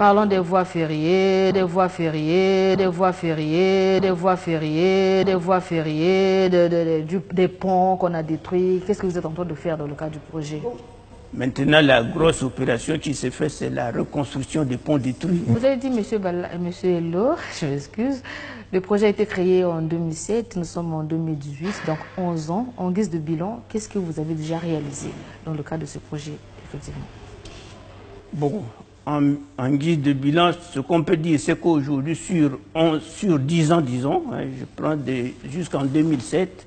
Parlons des voies ferriées, des voies ferriées, des voies ferriées, des voies ferriées, des voies ferriées, des ponts qu'on a détruits. Qu'est-ce que vous êtes en train de faire dans le cadre du projet? Maintenant, la grosse opération qui se fait, c'est la reconstruction des ponts détruits. Vous avez dit, monsieur Hello, je m'excuse, le projet a été créé en 2007, nous sommes en 2018, donc 11 ans. En guise de bilan, qu'est-ce que vous avez déjà réalisé dans le cadre de ce projet, effectivement? Bon, en guise de bilan, ce qu'on peut dire, c'est qu'aujourd'hui, sur 10 ans, disons, hein, je prends jusqu'en 2007,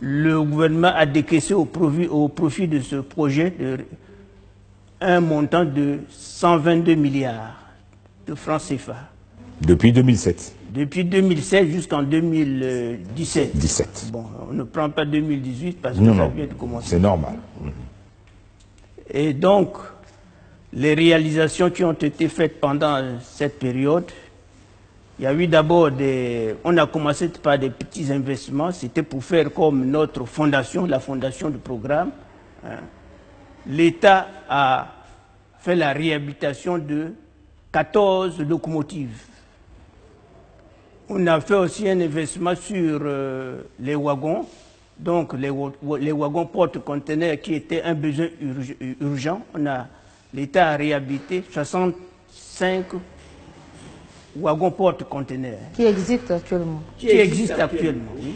le gouvernement a décaissé au profit de ce projet un montant de 122 milliards de francs CFA. Depuis 2007. Depuis 2007 jusqu'en 2017. 17. Bon, on ne prend pas 2018 parce que ça vient de commencer. C'est normal. Et donc, les réalisations qui ont été faites pendant cette période, il y a eu d'abord on a commencé par des petits investissements, c'était pour faire comme notre fondation, la fondation du programme. Hein. L'État a fait la réhabilitation de 14 locomotives. On a fait aussi un investissement sur les wagons, donc les wagons porte-conteneurs qui étaient un besoin urgent. L'État a réhabilité 65 wagons porte-conteneurs. Qui existent actuellement. Qui existent actuellement, oui.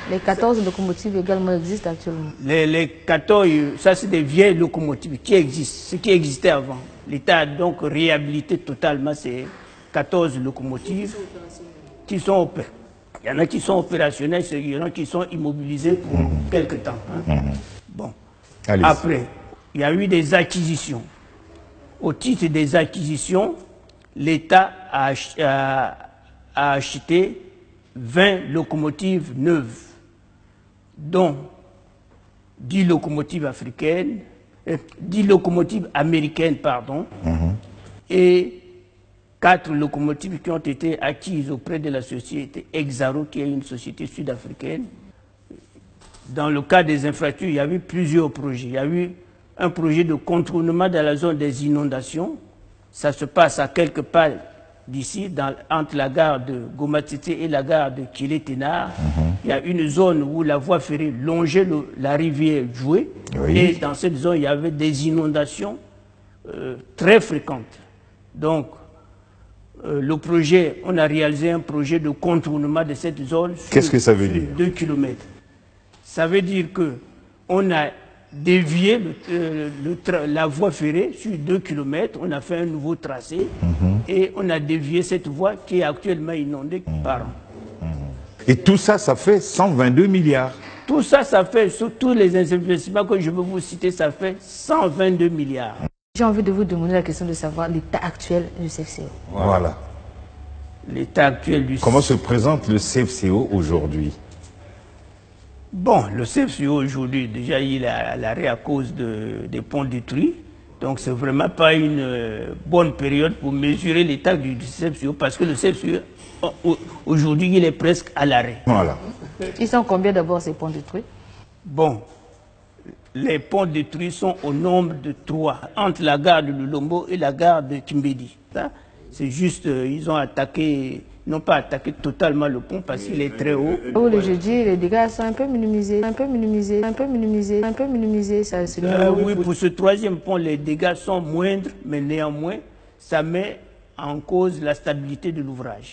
Les 14 locomotives également existent actuellement. Les 14, ça c'est des vieilles locomotives qui existent, ce qui existait avant. L'État a donc réhabilité totalement ces 14 locomotives qui sont opérationnelles. Il y en a qui sont opérationnelles, il y en a qui sont immobilisées pour quelque temps. Hein. Bon. Après, il y a eu des acquisitions. Au titre des acquisitions, l'État a acheté 20 locomotives neuves, dont 10 locomotives africaines, 10 locomotives américaines, pardon, et 4 locomotives qui ont été acquises auprès de la société Exaro, qui est une société sud-africaine. Dans le cas des infrastructures, il y a eu plusieurs projets. Il y a eu un projet de contournement dans la zone des inondations. Ça se passe à quelque part d'ici, entre la gare de Gomatete et la gare de Kilé-Ténard. Il y a une zone où la voie ferrée longeait la rivière Djoué. Oui. Et dans cette zone, il y avait des inondations très fréquentes. Donc, le projet, on a réalisé un projet de contournement de cette zone. Qu'est-ce que ça veut dire? 2 km. Ça veut dire qu'on a dévié la voie ferrée sur 2 km, on a fait un nouveau tracé et on a dévié cette voie qui est actuellement inondée par an. Et tout ça, ça fait 122 milliards. Tout ça, ça fait, sur tous les investissements que je veux vous citer, ça fait 122 milliards. J'ai envie de vous demander la question de savoir l'état actuel du CFCO. Voilà. L'état actuel du CFCO. Comment se présente le CFCO aujourd'hui? Bon, le CFCO aujourd'hui, déjà il est à l'arrêt à cause des ponts détruits. Donc c'est vraiment pas une bonne période pour mesurer l'état du CFCO parce que le CFCO, aujourd'hui, il est presque à l'arrêt. Voilà. Ils sont combien d'abord ces ponts détruits? Bon, les ponts détruits sont au nombre de 3, entre la gare de Lulombo et la gare de Kimbedi. C'est juste, ils ont attaqué... n'ont pas attaqué totalement le pont parce qu'il est très haut. Je dis, les dégâts sont un peu minimisés, un peu minimisés, un peu minimisés, un peu minimisés. Oui, pour ce troisième pont, les dégâts sont moindres, mais néanmoins, ça met en cause la stabilité de l'ouvrage.